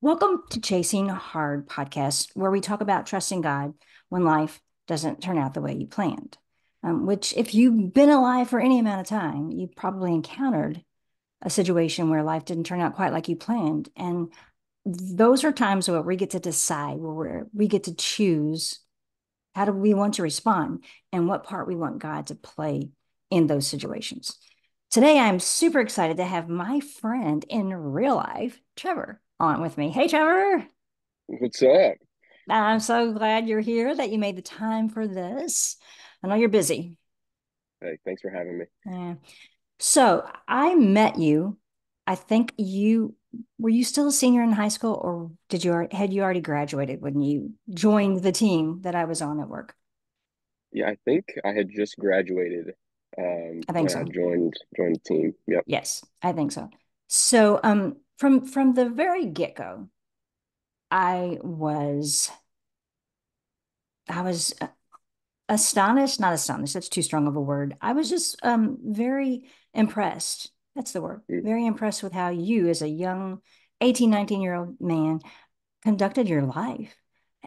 Welcome to Chasing Hard podcast, where we talk about trusting God when life doesn't turn out the way you planned. Which, if you've been alive for any amount of time, you probably encountered a situation where life didn't turn out quite like you planned. And those are times where we get to decide, where we get to choose how do we want to respond and what part we want God to play in those situations. Today, I'm super excited to have my friend in real life, Trevor, on with me. Hey, Trevor. What's up? I'm so glad you're here, that you made the time for this. I know you're busy. Hey, thanks for having me. Yeah. So I met you. I think you were you still a senior in high school, or had you already graduated when you joined the team that I was on at work? Yeah, I think I had just graduated I think when I so. joined the team. Yep. Yes, I think so. So from the very get-go, I was I was astonished, not astonished, that's too strong of a word. I was just very impressed. That's the word. Mm. Very impressed with how you, as a young 18, 19-year-old man, conducted your life.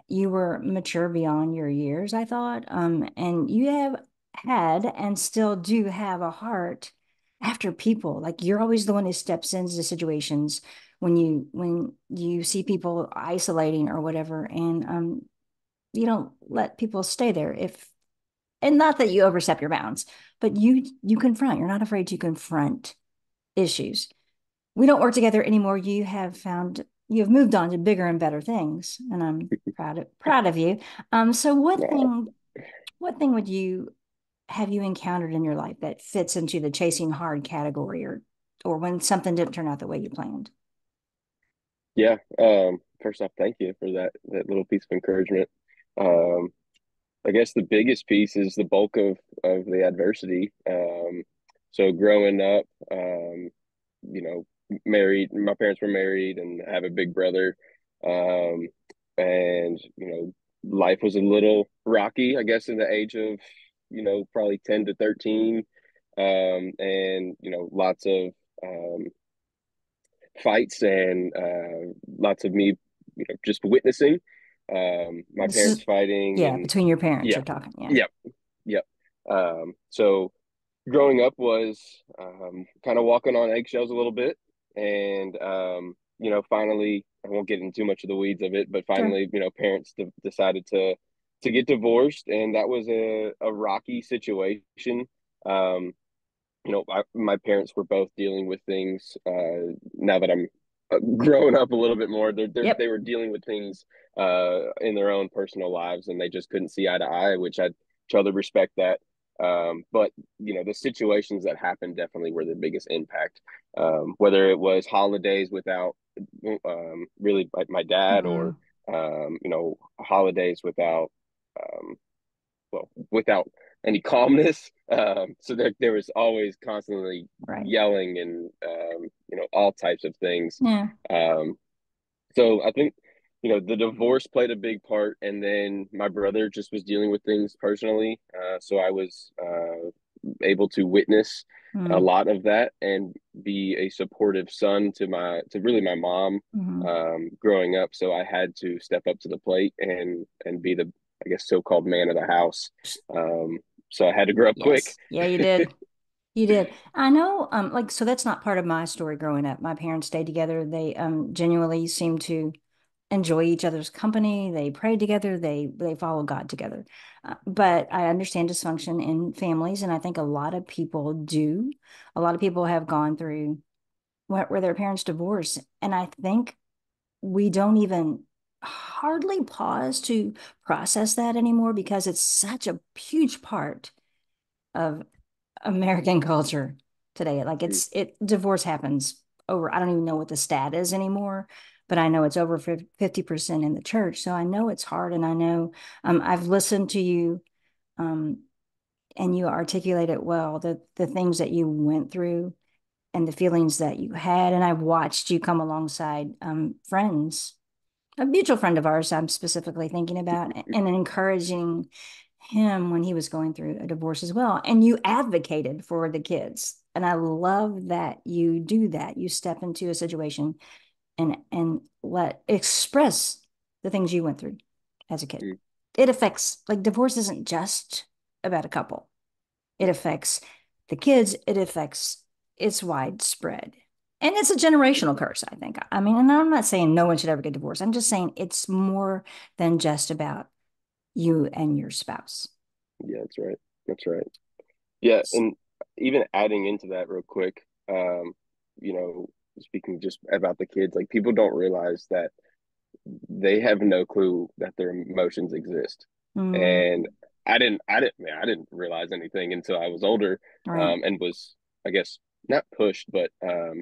You were mature beyond your years, I thought. And you have had and still do have a heart after people. Like, you're always the one who steps into situations when you see people isolating or whatever, and you don't let people stay there, if and not that you overstep your bounds, but you confront. You're not afraid to confront issues. We don't work together anymore. You have moved on to bigger and better things, and I'm proud of you. So No. what thing would you have you encountered in your life that fits into the chasing hard category, or when something didn't turn out the way you planned? Yeah. First off, thank you for that little piece of encouragement. Um, I guess the biggest piece is the bulk of the adversity. So growing up, you know, married, my parents were married, and I have a big brother. Um, and life was a little rocky, I guess, in the age of probably 10 to 13. And lots of um, fights and lots of me, just witnessing my This parents is fighting. Yeah, And between your parents yeah, you're talking. Yeah. yep, yep. So growing up was kind of walking on eggshells a little bit. And finally, I won't get into too much of the weeds of it, but Sure. finally, parents decided to get divorced, and that was a rocky situation. um my parents were both dealing with things. Now that I'm growing up a little bit more, they Yep. were dealing with things in their own personal lives, and they just couldn't see eye to eye, which I totally respect that. But the situations that happened definitely were the biggest impact. Whether it was holidays without really my dad, or Mhm. holidays without without any calmness. So there was always constantly Right. yelling and all types of things. Yeah. Um, so I think the divorce played a big part, and then my brother just was dealing with things personally. So I was able to witness a Mm-hmm. lot of that and be a supportive son to really my mom Mm-hmm. growing up. So I had to step up to the plate and be the, I guess, so-called man of the house. Um, so I had to grow up quick. Yes. Yeah, you did. You did. I know, so that's not part of my story growing up. My parents stayed together. They genuinely seemed to enjoy each other's company. They prayed together. They followed God together. But I understand dysfunction in families, and I think a lot of people do. A lot of people have gone through where their parents divorce, and I think we don't even hardly pause to process that anymore, because it's such a huge part of American culture today. Like, it divorce happens over, I don't even know what the stat is anymore, but I know it's over 50% in the church. So I know it's hard, and I know I've listened to you, um, and you articulate it well, the things that you went through and the feelings that you had. And I've watched you come alongside friends, a mutual friend of ours I'm specifically thinking about, and encouraging him when he was going through a divorce as well. And you advocated for the kids. And I love that you do that. You step into a situation and let express the things you went through as a kid. Mm. It affects, like, divorce isn't just about a couple. It affects the kids. It affects, it's widespread. And it's a generational curse, I think. I mean, and I'm not saying no one should ever get divorced. I'm just saying it's more than just about you and your spouse. Yeah, that's right. That's right. Yeah, and even adding into that real quick, you know, speaking just about the kids, like people don't realize that they have no clue that their emotions exist. Mm, And man, I didn't realize anything until I was older, right. and was, I guess, not pushed, but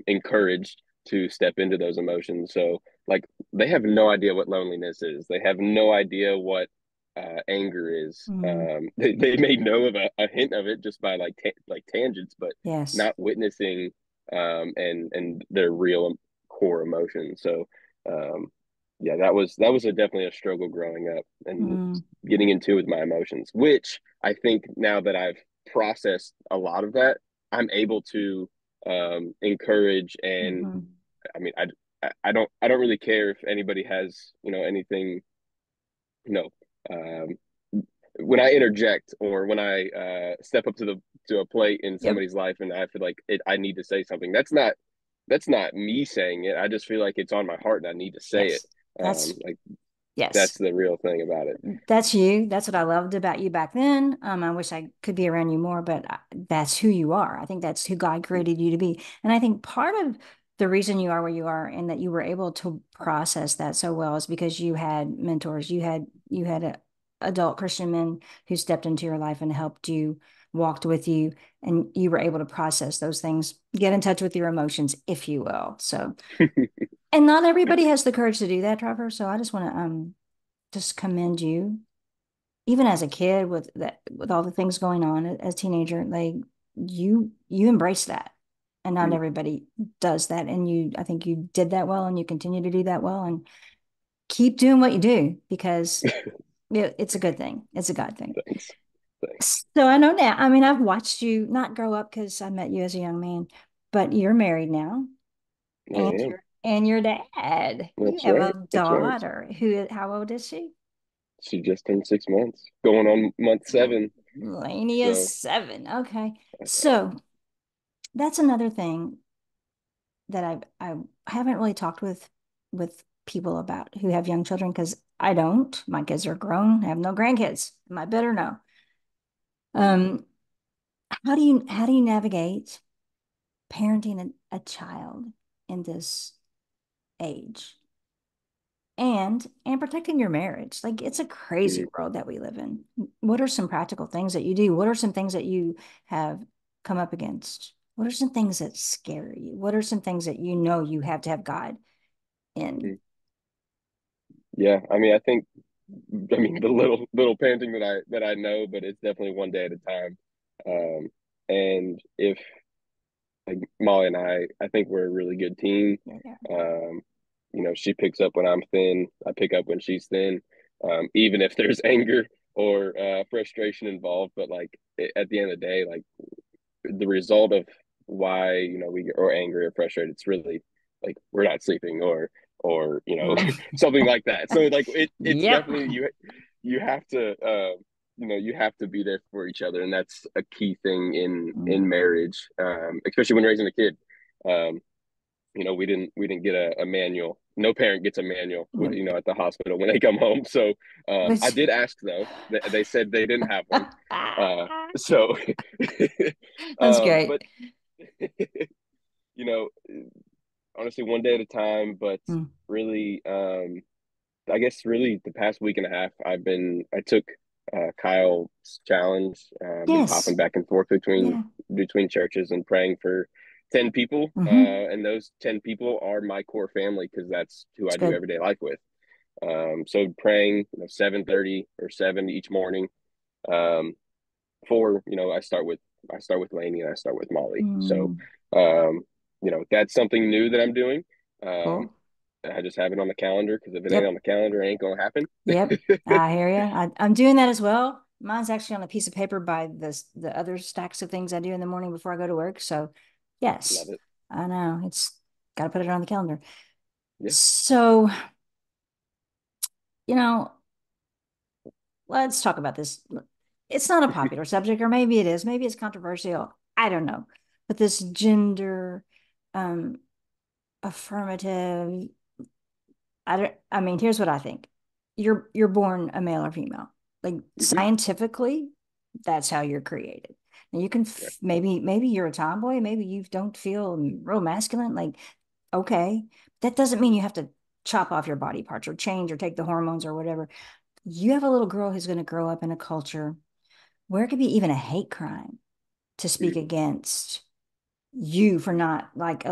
encouraged to step into those emotions. So, like, they have no idea what loneliness is. They have no idea what anger is. Mm, They may know of a hint of it just by like tangents, but yes. not witnessing and their real core emotions. So, um, yeah, that was definitely a struggle growing up and Mm, getting into with my emotions, which I think now that I've processed a lot of that, I'm able to encourage. And mm-hmm. I mean, I don't really care if anybody has, anything, you know um, when I interject or when I step up to a plate in Yep. somebody's life and I feel like I need to say something. That's not me saying it. I just feel like it's on my heart and I need to say it. Yes. That's, Like, yes. that's the real thing about it. That's you. That's what I loved about you back then. I wish I could be around you more, but that's who you are. I think that's who God created you to be. And I think part of the reason you are where you are and that you were able to process that so well is because you had mentors. You had adult Christian men who stepped into your life and helped you, walked with you, and you were able to process those things, get in touch with your emotions, if you will. So, and not everybody has the courage to do that, Trevor. So I just want to just commend you, even as a kid with that, with all the things going on as a teenager. Like, you embrace that, and not everybody does that. And I think you did that well, and you continue to do that well, and keep doing what you do, because it's a good thing. It's a God thing. Thanks. Thanks. So I know now. I mean, I've watched you not grow up because I met you as a young man, but you're married now, I and am. you're dad. You That's have right. a That's right. daughter who, how old is she? She just turned 6 months, going on month seven. Laney is So, 7. Okay. So that's another thing that I haven't really talked with people about who have young children, because I don't. My kids are grown. I have no grandkids. I better know. Um, how do you navigate parenting a child in this age, and protecting your marriage? Like, it's a crazy mm, world that we live in. What are some practical things that you do? What are some things that you have come up against? What are some things that scare you? What are some things that you have to have God in? mm. Yeah, I mean, the little parenting that I know, but it's definitely one day at a time. And if, like, Molly and I think we're a really good team. Yeah. Um, she picks up when I'm thin. I pick up when she's thin. Even if there's anger or frustration involved, but like at the end of the day, like, the result of why we get or angry or frustrated, it's really like we're not sleeping or Mm. something like that. So like it's Yep. definitely you have to you have to be there for each other, and that's a key thing in Mm. marriage, especially when raising a kid. um we didn't get a manual. No parent gets a manual, Yep. at the hospital when they come home. So I Which did ask, though. They said they didn't have one. So that's great. but you know, honestly, one day at a time. But Mm. really, I guess really the past week and a half, I took Kyle's challenge. I've been Yes. popping back and forth between Yeah. churches and praying for 10 people. Mm-hmm. And those 10 people are my core family because that's who It's I do good. everyday life with. So praying, 7:30 or 7 each morning. Um, I start with Lainey and I start with Molly. So, Mm. um, that's something new that I'm doing. Um, Cool. I just have it on the calendar because if it ain't on Yep. the calendar, it ain't gonna happen. Yep. I hear you. I'm doing that as well. Mine's actually on a piece of paper by the other stacks of things I do in the morning before I go to work. So, Love yes, it. I know it's got to put it on the calendar. Yeah. So, you know, let's talk about this. It's not a popular subject, or maybe it is. Maybe it's controversial. I don't know. But this gender um, affirmative, I mean, here's what I think. You're born a male or female. Like Hmm. scientifically, that's how you're created. And you can Yeah. maybe you're a tomboy, maybe you don't feel real masculine. Like, okay. That doesn't mean you have to chop off your body parts or change or take the hormones or whatever. You have a little girl who's going to grow up in a culture where it could be even a hate crime to speak Hmm. against you for not like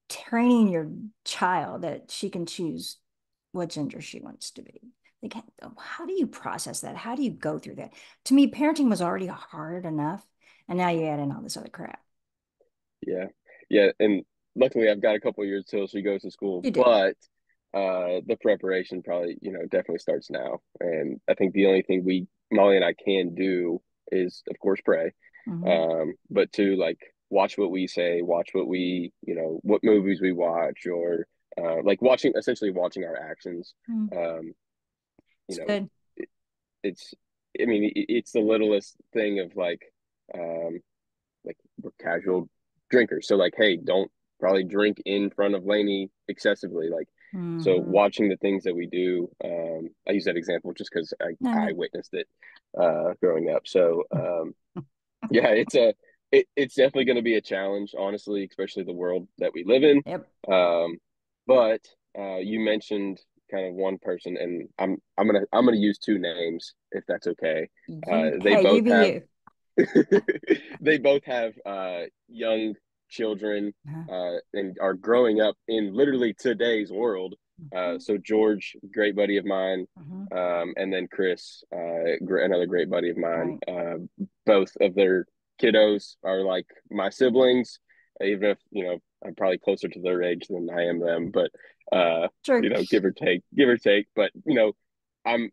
training your child that she can choose what gender she wants to be. Like, how do you process that? How do you go through that? To me, parenting was already hard enough, and now you add in all this other crap. Yeah. Yeah. And luckily I've got a couple years till she goes to school, You do. but the preparation probably, definitely starts now. And I think the only thing Molly and I can do is of course pray. Mm-hmm. But to like watch what we say, watch what movies we watch, or like essentially watching our actions. Mm-hmm. Um, you It's know, good. it, it's, I mean, it's the littlest thing of like we're casual drinkers. So like, hey, don't probably drink in front of Lainey excessively. Like, so Mm-hmm. watching the things that we do, I use that example just because No, I no. witnessed it growing up. So yeah, it's definitely going to be a challenge, honestly, especially the world that we live in. Yep. Um, but you mentioned kind of one person, and I'm gonna use two names if that's okay. They Hey, you both be have you. they both have young children Uh-huh. and are growing up in literally today's world. Mhm. So George, great buddy of mine, Mhm. and then Chris, another great buddy of mine. Right. Both of their kiddos are like my siblings, even if I'm probably closer to their age than I am them, but True. give or take. But I'm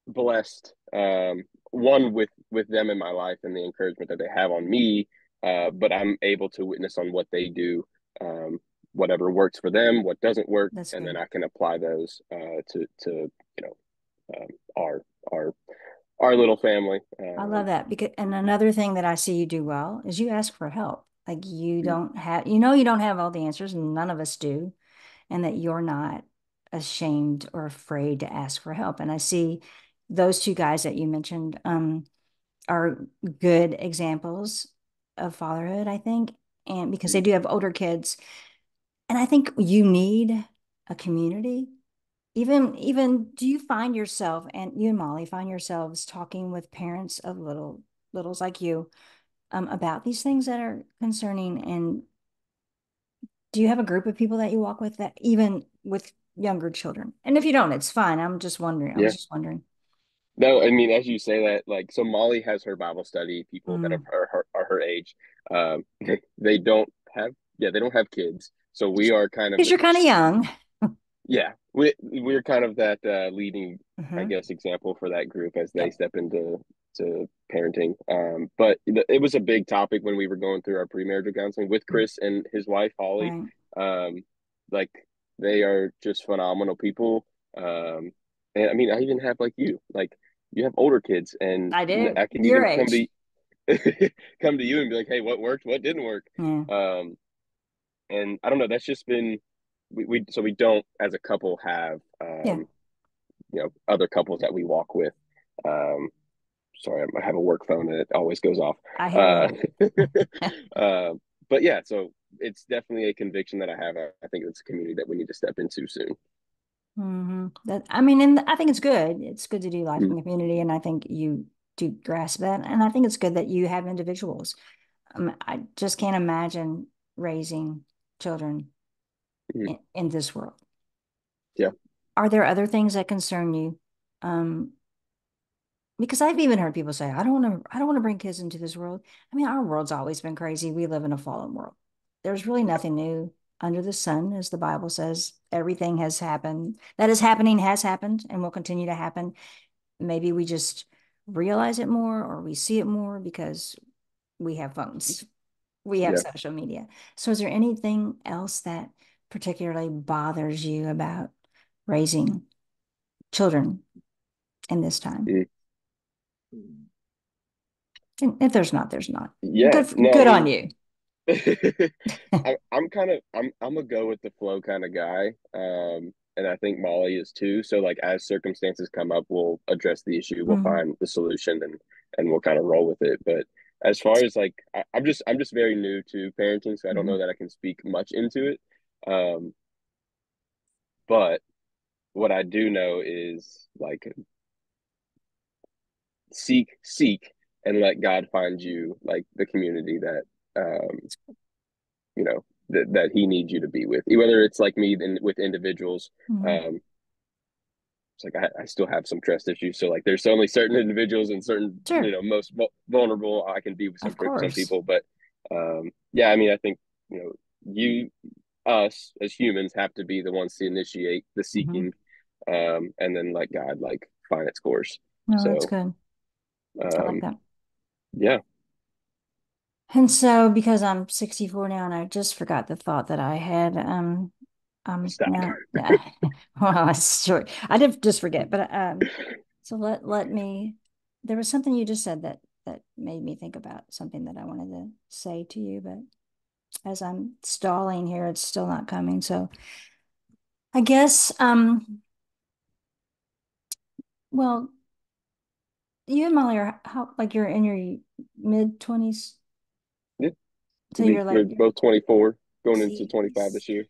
blessed one with them in my life and the encouragement that they have on me, but I'm able to witness on what they do, whatever works for them, what doesn't work, That's and then good. I can apply those to our our our little family. I love that because, and another thing that I see you do well is you ask for help. Like you don't have all the answers, and none of us do, and that you're not ashamed or afraid to ask for help. And I see those two guys that you mentioned are good examples of fatherhood, I think, and because they do have older kids, and I think you need a community. Even do you find yourself and you and Molly find yourselves talking with parents of littles like you about these things that are concerning? And do you have a group of people that you walk with that even with younger children? And if you don't, it's fine. I'm just wondering. I Yeah. was just wondering. No, I mean, as you say that, like, so Molly has her Bible study, people that Mm. are her age. They don't have, yeah, they don't have kids. So we are kind of Because you're kind of young. yeah, we're kind of that leading, I Hmm. guess, example for that group as they Yep. step into parenting. But it was a big topic when we were going through our premarital counseling with Chris and his wife Holly. Right. Um, like they are just phenomenal people. And I mean, I even have like you have older kids, and I do. I can Your even come age. to come to you and be like, hey, what worked, what didn't work. Yeah. Um, and I don't know, that's just been we don't as a couple have Yeah. other couples that we walk with. Um, sorry, I have a work phone and it always goes off. I hear Uh, you. but yeah, so it's definitely a conviction that I have. I think it's a community that we need to step into soon. That I mean, and I think it's good. It's good to do life Mm-hmm. in the community, and I think you do grasp that. And I think it's good that you have individuals. I just can't imagine raising children in this world. Yeah, Are there other things that concern you? Um, because I've even heard people say, I don't want to bring kids into this world. I mean, our world's always been crazy. We live in a fallen world. There's really nothing new under the sun, as the Bible says. Everything has happened. That is happening, has happened, and will continue to happen. Maybe we just realize it more or we see it more because we have phones. We have yeah. social media. So is there anything else that particularly bothers you about raising children in this time? Mm. And if there's not, there's not. Yeah, no, I Good on mean, you. I'm kind of I'm a go with the flow kind of guy, and I think Molly is too. So like as circumstances come up, we'll address the issue, we'll Mhm. find the solution, and we'll kind of roll with it. But as far as like I'm just very new to parenting, so I don't know Mhm. that I can speak much into it. Um, but what I do know is like seek and let God find you like the community that you know that he needs you to be with, whether it's like me and with individuals. Mhm. um it's like I still have some trust issues, so like there's only certain individuals and certain, Sure, most vulnerable I can be with of some course. people. But yeah, I mean, I think you us as humans have to be the ones to initiate the Mhm. seeking, and then let God like find its course. No, that's So good. I like um that. yeah. And so, because I'm 64 now, and I just forgot the thought that I had, Stop. now, well, it's short. I did just forget, but so let me. There was something you just said that made me think about something that I wanted to say to you, but as I'm stalling here, it's still not coming. So I guess, well, you and Molly are how like you're in your mid 20s, Yeah, so you're like we're both 24 going into see, 25 this year.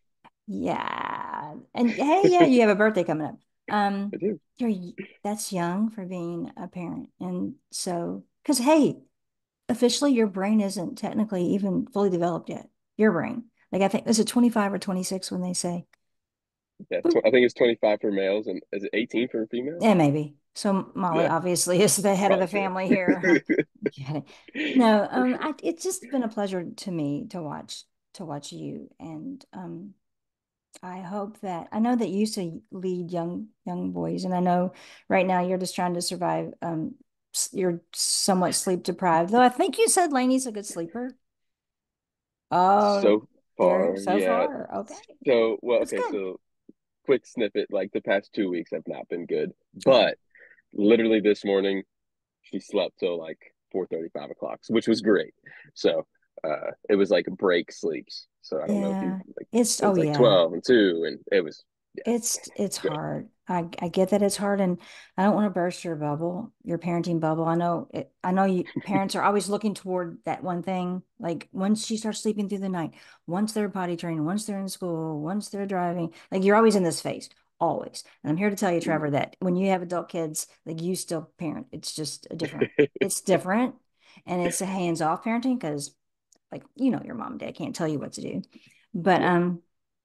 yeah, and hey, yeah, you have a birthday coming up. I do. You're that's young for being a parent, and so because hey, officially your brain isn't technically even fully developed yet. Your brain, like I think, is it 25 or 26 when they say? Yeah, Boop. I think it's 25 for males, and is it 18 for females? Yeah, maybe. So Molly Yeah, obviously is the head of the probably true. family here. I'm kidding. No, it's just been a pleasure to me to watch you, and I hope that I know that you used to lead young boys, and I know right now you're just trying to survive. You're somewhat sleep deprived, though. I think you said Lainey's a good sleeper. Oh, So very far, so yeah. far. Okay, So, well, that's okay, good. so quick snippet, like the past 2 weeks have not been good. Okay. But literally this morning, she slept till like 4:30, 5 o'clock, which was great. So, it was like break sleeps. So I don't know if you Yeah. like, It's it oh was like yeah. 12 and 2, and it was, yeah, It's good. hard. I get that it's hard, and I don't want to burst your bubble, your parenting bubble. I know you parents are always looking toward that one thing. Like once she starts sleeping through the night, once they're potty trained, once they're in school, once they're driving, like you're always in this phase, always. And I'm here to tell you, Trevor, that when you have adult kids, like you still parent. It's just a different, it's different, and it's a hands-off parenting because like your mom and dad can't tell you what to do. But Yeah,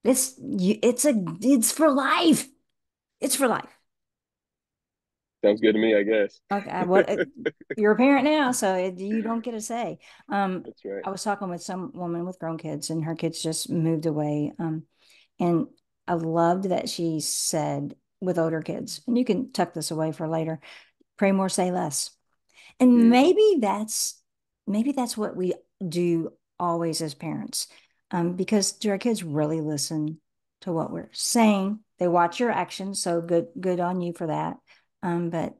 it's for life. It's for life. sounds good to me, I guess. Okay, what you're a parent now, so you don't get a say. That's right. I was talking with some woman with grown kids, and her kids just moved away. And I loved that she said with older kids, and you can tuck this away for later, pray more, say less. And Mm, maybe that's what we do always as parents. Because do our kids really listen to what we're saying? They watch your actions, so good on you for that. But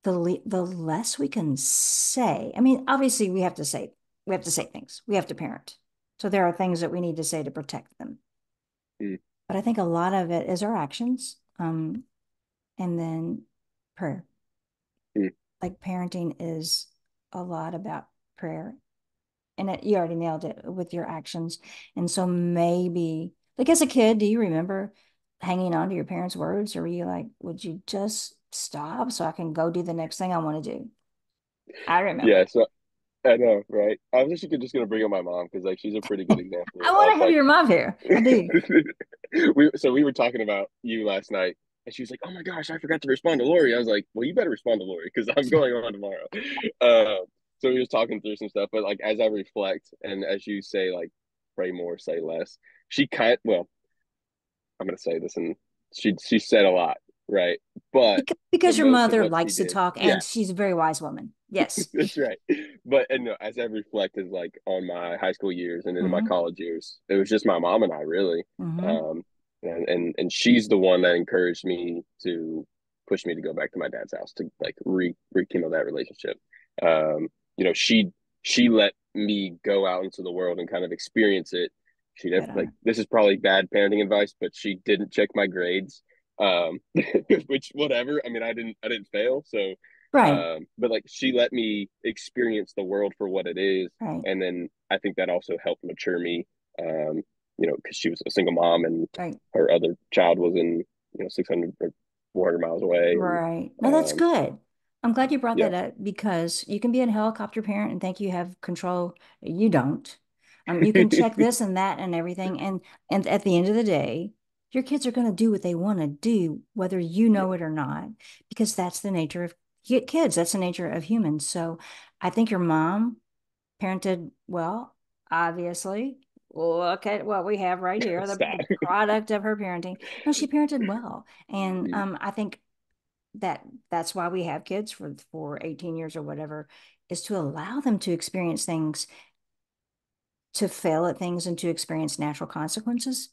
the less we can say, I mean, obviously we have to say things. We have to parent. So there are things that we need to say to protect them. mm, But I think a lot of it is our actions. And then prayer. mm. Like parenting is a lot about prayer, and you already nailed it with your actions. And so maybe, like as a kid, do you remember hanging on to your parents' words, or were you like, would you just stop so I can go do the next thing I want to do? I Yeah, remember. so I know, right? I was actually just gonna bring up my mom because like she's a pretty good I example want of to have like your mom here. I do. we were talking about you last night, and she was like, "Oh my gosh, I forgot to respond to Lori." I was like, "Well, you better respond to Lori because I'm going on tomorrow." So we were just talking through some stuff, but like as I reflect and as you say, like pray more, say less. Well, I'm gonna say this, and she said a lot, right? But the Because your most of mother what she likes to did, talk, yeah, and she's a very wise woman. Yes. That's right. But and no, as I reflect as like on my high school years and into my Hmm. college years, it was just my mom and I really. Hmm. Um, and she's the one that encouraged me to push me to go back to my dad's house to like rekindle that relationship. Um, you know, she let me go out into the world and kind of experience it. She never Good on like her. this is probably bad parenting advice, but she didn't check my grades. Which whatever. I mean, I didn't fail, so Right, but like she let me experience the world for what it is, right, and then I think that also helped mature me. You know, because she was a single mom and right. her other child was in 600 or 400 miles away, and Right. No, that's good. I'm glad you brought yeah, that up because you can be a helicopter parent and think you have control. You don't. You can check this and that and everything, and at the end of the day, your kids are going to do what they want to do, whether you yeah, know it or not, because that's the nature of kids. That's the nature of humans. So, I think your mom parented well. Obviously, look at what we have right here, stop. the product of her parenting. No, she parented well, and I think that that's why we have kids for 18 years or whatever, is to allow them to experience things, to fail at things, and to experience natural consequences.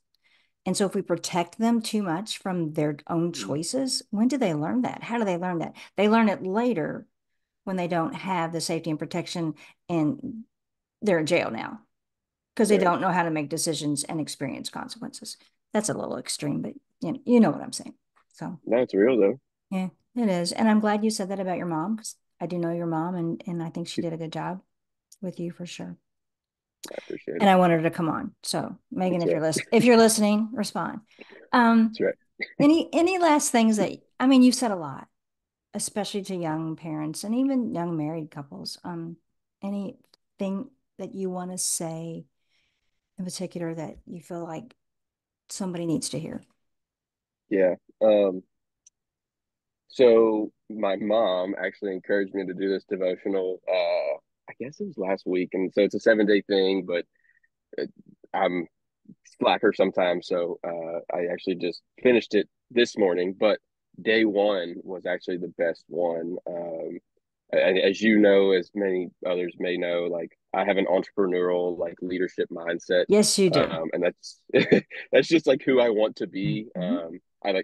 And so if we protect them too much from their own choices, when do they learn that? How do they learn that? They learn it later when they don't have the safety and protection, and they're in jail now because they Right. don't know how to make decisions and experience consequences. That's a little extreme, but you know what I'm saying. So No, it's real though. yeah, it is. And I'm glad you said that about your mom because I do know your mom, and I think she did a good job with you for sure. I appreciate And it. I want her to come on. So Megan, That's right. if you're listening, respond. Um, That's right. any last things that I mean, you've said a lot, especially to young parents and even young married couples. Anything that you want to say in particular that you feel like somebody needs to hear? Yeah. So my mom actually encouraged me to do this devotional. I guess it was last week, and so it's a 7 day thing, but I'm slacker sometimes, so I actually just finished it this morning. But day one was actually the best one. And as you know, as many others may know, like I have an entrepreneurial like leadership mindset, Yes, you do. and that's that's just like who I want to be. Mhm.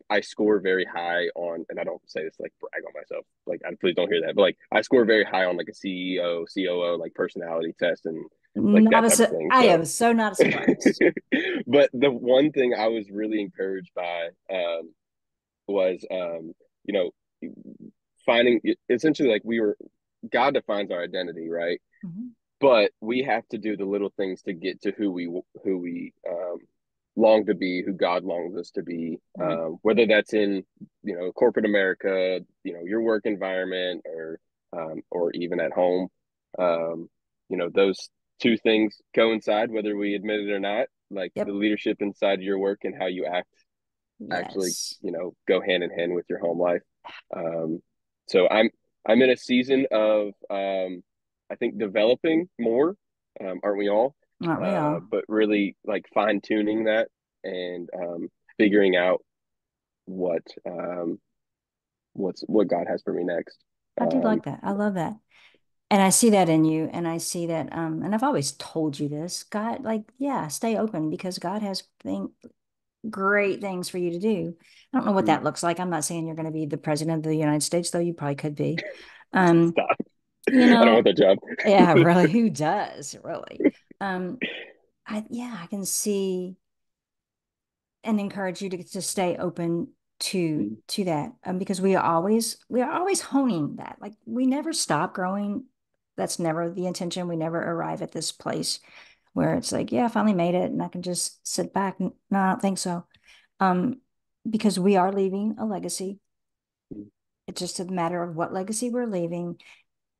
I score very high on, and I don't say this to, like brag on myself, like I please don't hear that, but like I score very high on like a CEO, COO, like personality test and like Not that a, type of thing. I So, am so not surprised. but the one thing I was really encouraged by was you know finding essentially like we were God defines our identity, right? Mhm. But we have to do the little things to get to who we long to be, who God longs us to be. Right. Whether that's in corporate America, your work environment, or even at home. Those two things coincide, whether we admit it or not. Like the Yep. leadership inside your work and how you act actually, Yes. go hand in hand with your home life. Um, so I'm in a season of I think developing more, aren't we all? Aren't we all? But really like fine tuning that and figuring out what what God has for me next. I do Um, like that. I love that. And I see that in you. And I see that, and I've always told you this, God, like, yeah, stay open because God has great things for you to do. I don't know what that looks like. I'm not saying you're going to be the president of the United States, though you probably could be. Um, Stop! you I don't want know, that job. yeah, really, who does, really? Um, yeah, I can see and encourage you to stay open to that, because we are always honing that, like we never stop growing. That's never the intention. We never arrive at this place where it's like, yeah, I finally made it and I can just sit back. No, I don't think so. um because we are leaving a legacy. It's just a matter of what legacy we're leaving.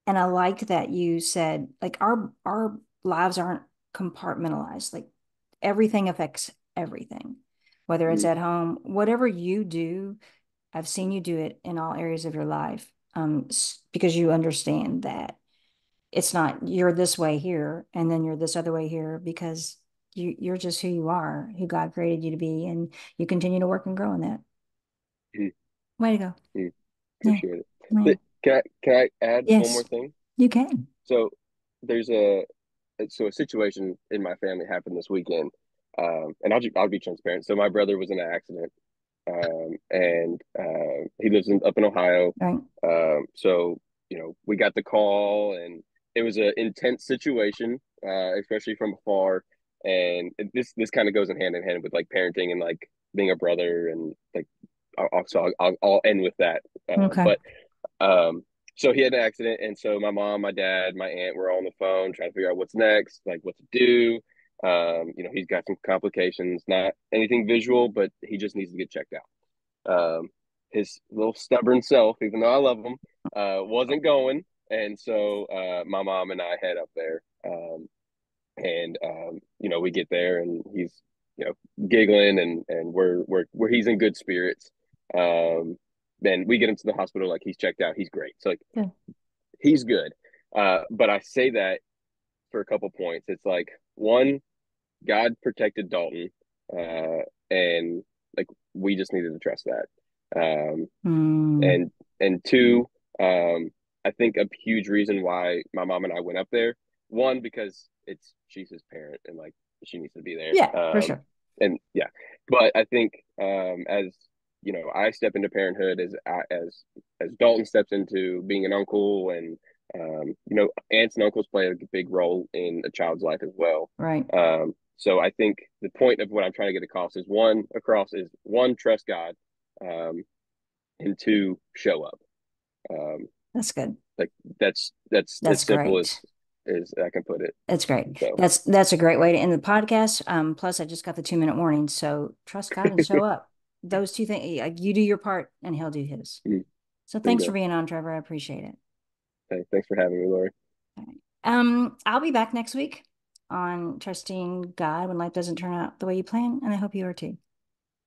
And I liked that you said like our lives aren't compartmentalized. Like everything affects everything, whether it's at home, whatever you do. I've seen you do it in all areas of your life, because you understand that it's not you're this way here and then you're this other way here, because you're just who you are, who God created you to be, and you continue to work and grow in that. Way to go. Yeah. Appreciate it. Yeah. But can I add one more Yes. thing? You can. So there's a situation in my family happened this weekend, and I'll be transparent. So my brother was in an accident, and he lives up in Ohio. Right. So we got the call, and it was an intense situation, especially from afar. And this kind of goes in hand with like parenting and like being a brother, and like I'll end with that. Okay. But um, so he had an accident, and so my mom, my dad, my aunt were all on the phone trying to figure out what's next, like what to do. He's got some complications, not anything visual, but he just needs to get checked out. His little stubborn self, even though I love him, wasn't going, and so my mom and I head up there, and we get there, and he's giggling, and we're he's in good spirits. Then we get him to the hospital, like he's checked out, he's great, so like Good. he's good. But I say that for a couple points. It's like one, God protected Dalton, and like we just needed to trust that. Mm, And two, I think a huge reason why my mom and I went up there, one, because she's his parent, and like she needs to be there. yeah, for sure. And yeah, but I think as I step into parenthood, as Dalton steps into being an uncle, and aunts and uncles play a big role in a child's life as well. Right. So I think the point of what I'm trying to get across is one, trust God, um, and two, show up. Um, That's good. like that's That's as simple great. as I can put it. That's great. So That's a great way to end the podcast. Plus, I just got the 2 minute warning. So trust God and show up. Those two things, you do your part and he'll do his. So thanks for bingo. being on, Trevor. I appreciate it. Hey, thanks for having me, Lori. All right. I'll be back next week on trusting God when life doesn't turn out the way you plan, and I hope you are too.